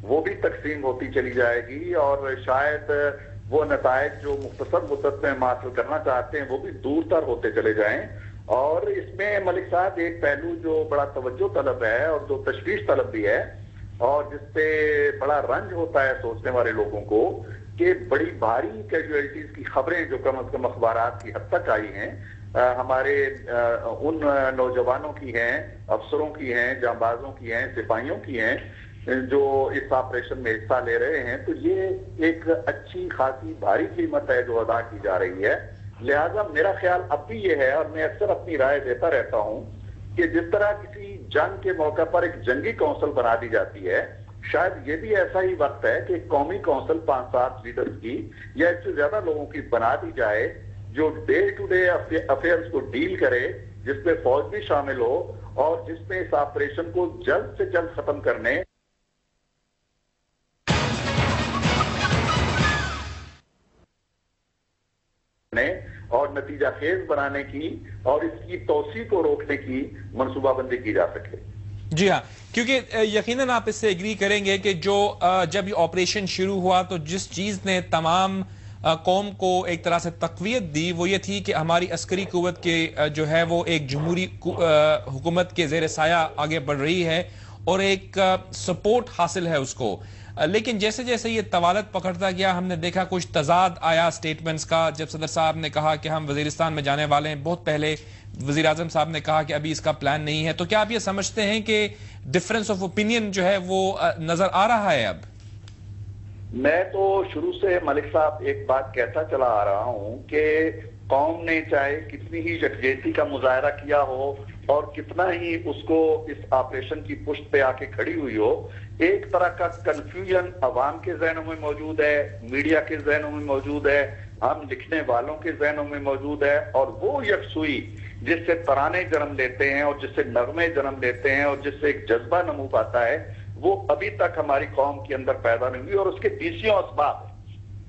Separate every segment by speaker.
Speaker 1: وہ بھی تقسیم ہوتی چلی جائے گی اور شاید وہ نتائج جو مختصر مدت میں ہم حاصل کرنا چاہتے ہیں وہ بھی دور تر ہوتے چلے جائیں. اور اس میں ملک صاحب ایک پہلو جو بڑا توجہ طلب ہے اور جو تشویش طلب بھی ہے اور جس پہ بڑا رنج ہوتا ہے سوچنے والے لوگوں کو کہ بڑی بھاری کیجویلٹیز کی خبریں جو کم از کم اخبارات کی حد تک آئی ہیں ہمارے ان نوجوانوں کی ہیں، افسروں کی ہیں، جانبازوں کی ہیں، سپاہیوں کی ہیں جو اس آپریشن میں حصہ لے رہے ہیں، تو یہ ایک اچھی خاصی بھاری قیمت ہے جو ادا کی جا رہی ہے. لہٰذا میرا خیال اب بھی یہ ہے اور میں اکثر اپنی رائے دیتا رہتا ہوں کہ جس طرح کسی جنگ کے موقع پر ایک جنگی کونسل بنا دی جاتی ہے، شاید یہ بھی ایسا ہی وقت ہے کہ قومی کونسل 5-7 لیڈرز کی یا اس سے زیادہ لوگوں کی بنا دی جائے جو ڈے ٹو ڈے افیئرز کو ڈیل کرے، جس میں فوج بھی شامل ہو اور جس میں اس آپریشن کو جلد سے جلد ختم کرنے اور نتیجہ خیز بنانے کی اور اس کی توسیع کو روکنے کی منصوبہ بندی کی جا سکے.
Speaker 2: جی ہاں، کیونکہ یقیناً آپ اس سے ایگری کریں گے کہ جب یہ آپریشن شروع ہوا تو جس چیز نے تمام قوم کو ایک طرح سے تقویت دی وہ یہ تھی کہ ہماری عسکری قوت کے جو ہے وہ ایک جمہوری حکومت کے زیر سایہ آگے بڑھ رہی ہے اور ایک سپورٹ حاصل ہے اس کو. لیکن جیسے جیسے یہ طوالت پکڑتا گیا ہم نے دیکھا کچھ تضاد آیا سٹیٹمنٹس کا. جب صدر صاحب نے کہا کہ ہم وزیرستان میں جانے والے ہیں، بہت پہلے وزیر اعظم صاحب نے کہا کہ ابھی اس کا پلان نہیں ہے. تو کیا آپ یہ سمجھتے ہیں کہ ڈفرنس آف اوپینین جو ہے وہ نظر آ رہا ہے اب؟
Speaker 1: میں تو شروع سے ملک صاحب ایک بات کہتا چلا آ رہا ہوں کہ قوم نے چاہے کتنی ہی یکجہتی کا مظاہرہ کیا ہو اور کتنا ہی اس کو اس آپریشن کی پشت پہ آ کے کھڑی ہوئی ہو، ایک طرح کا کنفیوژن عوام کے ذہنوں میں موجود ہے، میڈیا کے ذہنوں میں موجود ہے، ہم لکھنے والوں کے ذہنوں میں موجود ہے، اور وہ یکسوئی جس سے ترانے جنم لیتے ہیں اور جس سے نغمے جنم لیتے ہیں اور جس سے ایک جذبہ نمو پاتا ہے، وہ ابھی تک ہماری قوم کے اندر پیدا نہیں ہوئی. اور اس کے بیسیوں اسباب ہیں.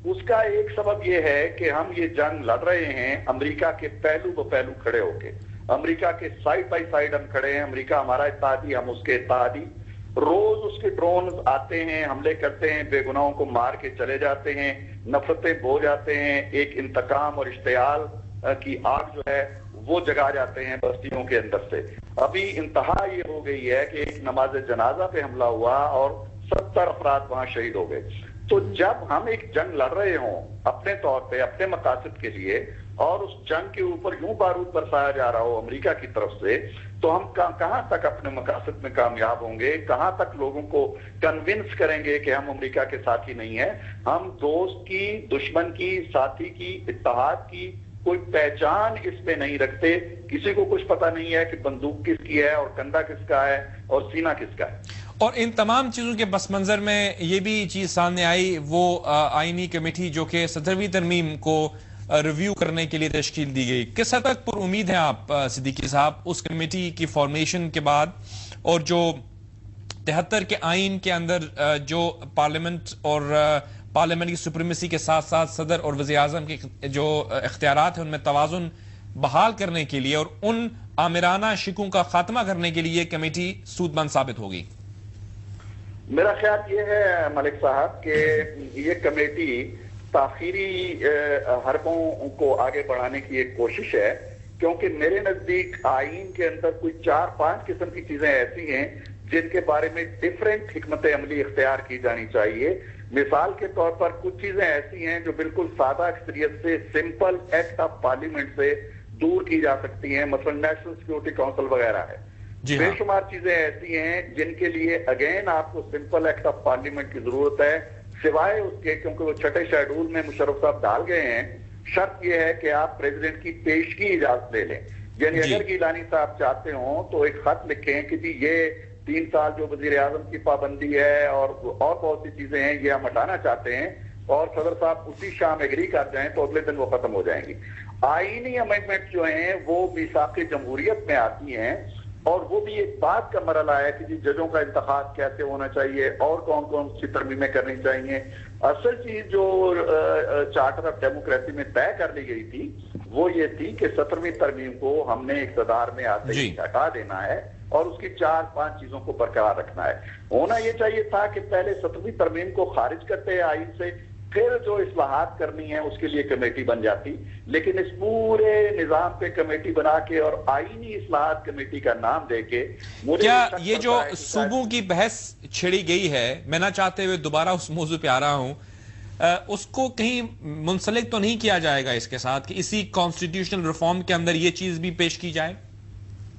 Speaker 1: اس کا ایک سبب یہ ہے کہ ہم یہ جنگ لڑ رہے ہیں امریکہ کے پہلو ب پہلو کھڑے ہو کے، امریکہ کے سائڈ بائی سائڈ ہم کھڑے ہیں. امریکہ ہمارا اتحادی، ہم اس کے اتحادی. روز اس کے ڈرونز آتے ہیں، حملے کرتے ہیں، بے گناہوں کو مار کے چلے جاتے ہیں، نفرتیں بو جاتے ہیں، ایک انتقام اور اشتعال کی آگ جو ہے وہ جگا جاتے ہیں بستیوں کے اندر سے. ابھی انتہا یہ ہو گئی ہے کہ ایک نماز جنازہ پہ حملہ ہوا اور 70 افراد وہاں شہید ہو گئے. تو جب ہم ایک جنگ لڑ رہے ہوں اپنے طور پہ اپنے مقاصد کے لیے اور اس جنگ کے اوپر یوں بارود برسایا جا رہا ہو امریکہ کی طرف سے، تو ہم کہاں تک اپنے مقاصد میں کامیاب ہوں گے؟ کہاں تک لوگوں کو کنونس کریں گے کہ ہم امریکہ کے ساتھی نہیں ہیں؟ ہم دوست کی، دشمن کی، ساتھی کی، اتحاد کی کوئی پہچان اس میں نہیں رکھتے. کسی کو کچھ پتہ نہیں ہے کہ بندوق کس کی ہے اور کندھا کس کا ہے اور سینہ کس کا ہے.
Speaker 2: اور ان تمام چیزوں کے پس منظر میں یہ بھی چیز سامنے آئی، وہ آئینی کمیٹی جو کہ 17ویں ترمیم کو ریویو کرنے کے لیے تشکیل دی گئی. کس حد تک پر امید ہیں آپ صدیقی صاحب اس کمیٹی کی فارمیشن کے بعد، اور جو 73 کے آئین کے اندر جو پارلیمنٹ اور پارلیمنٹ کی سپریمیسی کے ساتھ ساتھ صدر اور وزیر اعظم کے جو اختیارات ہیں ان میں توازن بحال کرنے کے لیے اور ان آمرانہ شکوں کا خاتمہ کرنے کے لیے یہ کمیٹی سود مند ثابت ہوگی؟
Speaker 1: میرا خیال یہ ہے ملک صاحب کہ یہ کمیٹی تاخیری حربوں کو آگے بڑھانے کی ایک کوشش ہے، کیونکہ میرے نزدیک آئین کے اندر کوئی 4-5 قسم کی چیزیں ایسی ہیں جن کے بارے میں ڈیفرنٹ حکمت عملی اختیار کی جانی چاہیے. مثال کے طور پر کچھ چیزیں ایسی ہیں جو بالکل سادہ اکثریت سے سمپل ایکٹ آف پارلیمنٹ سے دور کی جا سکتی ہیں، مثلا نیشنل سیکورٹی کونسل وغیرہ ہے. بے شمار چیزیں ایسی ہیں جن کے لیے اگین آپ کو سمپل ایکٹ آف پارلیمنٹ کی ضرورت ہے، سوائے اس کے کیونکہ وہ چھٹے شیڈول میں مشرف صاحب ڈال گئے ہیں. شرط یہ ہے کہ آپ پریزیڈنٹ کی پیشگی اجازت لے لیں. یعنی اگر گیلانی صاحب چاہتے ہوں تو ایک خط لکھیں کہ جی یہ 3 سال جو وزیر اعظم کی پابندی ہے اور بہت سی چیزیں ہیں یہ ہم ہٹانا چاہتے ہیں، اور صدر صاحب اسی شام ایگری کر جائیں تو اگلے دن وہ ختم ہو جائیں گی. آئینی امینڈمنٹ جو ہیں وہ میثاق جمہوریت میں آتی ہیں، اور وہ بھی ایک بات کا مرحلہ ہے کہ جی ججوں کا انتخاب کیسے ہونا چاہیے اور کون کون سی ترمیمیں کرنی چاہیے. اصل چیز جو چارٹر آف ڈیموکریسی میں طے کر لی گئی تھی وہ یہ تھی کہ 17ویں ترمیم کو ہم نے اقتدار میں آتے ہی ہٹا دینا ہے. اور اس کی 4-5 چیزوں کو برقرار رکھنا ہے. ہونا یہ چاہیے تھا کہ پہلے 17ویں ترمیم کو خارج کرتے آئین سے, پھر جو اصلاحات کرنی ہے اس کے لیے کمیٹی بن جاتی, لیکن اس پورے نظام پہ کمیٹی بنا کے اور آئینی اصلاحات کمیٹی کا نام دے کے
Speaker 2: کیا یہ جو صوبوں کی بحث چھڑی گئی ہے, میں نہ چاہتے ہوئے دوبارہ اس موضوع پہ آ رہا ہوں, اس کو کہیں منسلک تو نہیں کیا جائے گا اس کے ساتھ کہ اسی کانسٹیٹیوشنل ریفارم کے اندر یہ چیز بھی پیش کی جائے؟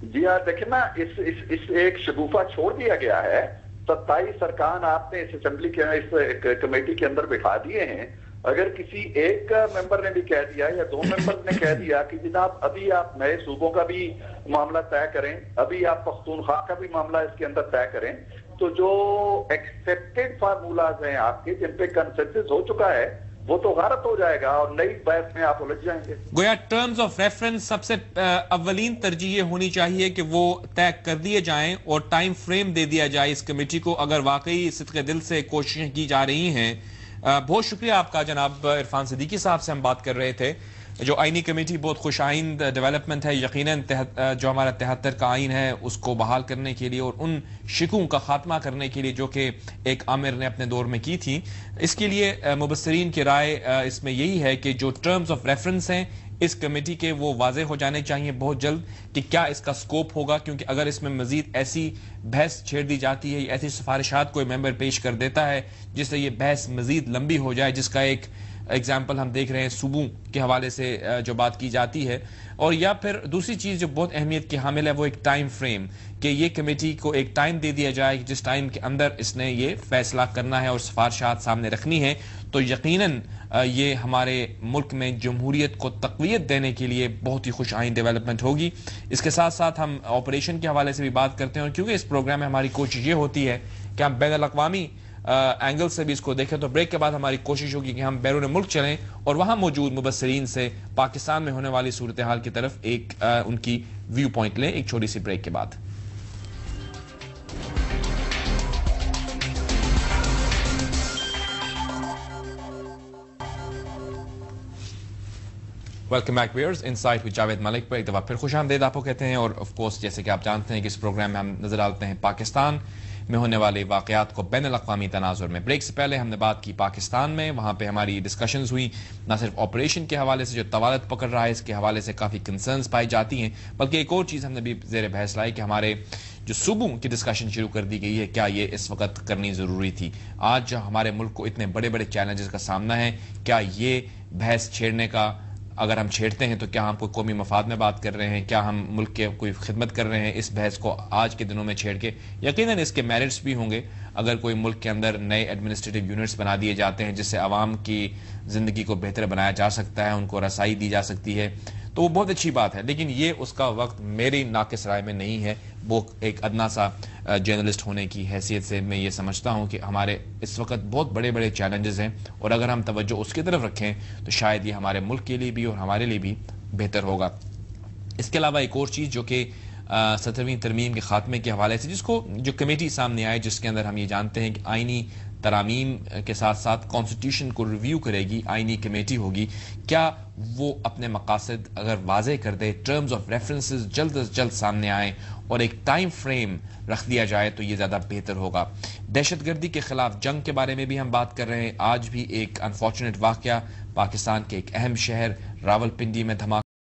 Speaker 1: جی ہاں, دیکھیں نا, اس ایک شگوفہ چھوڑ دیا گیا ہے. 27 ارکان آپ نے اس اسمبلی کے اس کمیٹی کے اندر بٹھا دیے ہیں. اگر کسی ایک ممبر نے بھی کہہ دیا یا 2 ممبر نے کہہ دیا کہ جناب ابھی آپ نئے صوبوں کا بھی معاملہ طے کریں, ابھی آپ پختونخوا کا بھی معاملہ اس کے اندر طے کریں, تو جو ایکسپٹڈ فارمولاز ہیں آپ کے جن پہ کنسنسس ہو چکا ہے وہ تو غارت ہو جائے گا اور نئی بحث میں آپ الجھ جائیں گے.
Speaker 2: گویا ٹرمز آف ریفرنس سب سے اولین ترجیح ہونی چاہیے کہ وہ طے کر دیے جائیں اور ٹائم فریم دے دیا جائے اس کمیٹی کو, اگر واقعی صدق دل سے کوششیں کی جا رہی ہیں. بہت شکریہ آپ کا جناب عرفان صدیقی صاحب سے ہم بات کر رہے تھے. جو آئینی کمیٹی بہت خوش آئند ڈیولپمنٹ ہے, یقیناً جو ہمارا 73 کا آئین ہے اس کو بحال کرنے کے لیے اور ان شکوں کا خاتمہ کرنے کے لیے جو کہ ایک عامر نے اپنے دور میں کی تھی, اس کے لیے مبصرین کی رائے اس میں یہی ہے کہ جو ٹرمز آف ریفرنس ہیں اس کمیٹی کے وہ واضح ہو جانے چاہیے بہت جلد کہ کیا اس کا سکوپ ہوگا, کیونکہ اگر اس میں مزید ایسی بحث چھیڑ دی جاتی ہے, ایسی سفارشات کوئی ممبر پیش کر دیتا ہے جس سے یہ بحث مزید لمبی ہو جائے, جس کا ایک ایگزامپل ہم دیکھ رہے ہیں صوبوں کے حوالے سے جو بات کی جاتی ہے, اور یا پھر دوسری چیز جو بہت اہمیت کی حامل ہے وہ ایک ٹائم فریم, کہ یہ کمیٹی کو ایک ٹائم دے دیا جائے جس ٹائم کے اندر اس نے یہ فیصلہ کرنا ہے اور سفارشات سامنے رکھنی ہے, تو یقیناً یہ ہمارے ملک میں جمہوریت کو تقویت دینے کے لیے بہت ہی خوش آئند ڈیولپمنٹ ہوگی. اس کے ساتھ ساتھ ہم آپریشن کے حوالے سے بھی بات کرتے ہیں, اور کیونکہ اس پروگرام میں ہماری کوشش یہ ہوتی ہے کہ ہم بین الاقوامی اینگل سے بھی اس کو دیکھیں, تو بریک کے بعد ہماری کوشش ہوگی کہ ہم بیرون ملک چلیں اور وہاں موجود مبصرین سے پاکستان میں ہونے والی صورتحال کی طرف ایک ان کی ویو پوائنٹ لیں, ایک چھوٹی سی بریک کے بعد. Welcome back viewers, insight with Javed Malik پر ایک دفعہ پھر خوش آمدید آپ کو کہتے ہیں. اور آف کورس جیسے کہ آپ جانتے ہیں کہ اس پروگرام میں ہم نظر ڈالتے ہیں پاکستان میں ہونے والے واقعات کو بین الاقوامی تناظر میں. بریک سے پہلے ہم نے بات کی پاکستان میں, وہاں پہ ہماری ڈسکشنز ہوئی نہ صرف آپریشن کے حوالے سے جو طوالت پکڑ رہا ہے اس کے حوالے سے کافی کنسرنز پائی جاتی ہیں, بلکہ ایک اور چیز ہم نے بھی زیر بحث لائی کہ ہمارے جو صوبوں کی ڈسکشن شروع کر دی گئی ہے, کیا یہ اس وقت کرنی ضروری تھی؟ آج جو ہمارے ملک کو اتنے بڑے بڑے چیلنجز کا سامنا ہے, کیا یہ بحث چھیڑنے کا, اگر ہم چھیڑتے ہیں تو کیا ہم کوئی قومی مفاد میں بات کر رہے ہیں, کیا ہم ملک کے کوئی خدمت کر رہے ہیں اس بحث کو آج کے دنوں میں چھیڑ کے؟ یقیناً اس کے میرٹس بھی ہوں گے اگر کوئی ملک کے اندر نئے ایڈمنسٹریٹو یونٹس بنا دیے جاتے ہیں جس سے عوام کی زندگی کو بہتر بنایا جا سکتا ہے, ان کو رسائی دی جا سکتی ہے, تو وہ بہت اچھی بات ہے. لیکن یہ اس کا وقت میری ناقص رائے میں نہیں ہے. وہ ایک ادنا سا جرنلسٹ ہونے کی حیثیت سے میں یہ سمجھتا ہوں کہ ہمارے اس وقت بہت بڑے بڑے چیلنجز ہیں, اور اگر ہم توجہ اس کی طرف رکھیں تو شاید یہ ہمارے ملک کے لیے بھی اور ہمارے لیے بھی بہتر ہوگا. اس کے علاوہ ایک اور چیز جو کہ 17ویں ترمیم کے خاتمے کے حوالے سے جو کمیٹی سامنے آئے, جس کے اندر ہم یہ جانتے ہیں کہ آئینی ترامیم کے ساتھ ساتھ کانسٹیٹیوشن کو ریویو کرے گی, آئینی کمیٹی ہوگی, کیا وہ اپنے مقاصد اگر واضح کر دے, ٹرمز آف ریفرنسز جلد از جلد سامنے آئیں اور ایک ٹائم فریم رکھ دیا جائے تو یہ زیادہ بہتر ہوگا. دہشت گردی کے خلاف جنگ کے بارے میں بھی ہم بات کر رہے ہیں. آج بھی ایک انفارچونیٹ واقعہ پاکستان کے ایک اہم شہر راولپنڈی میں دھماکہ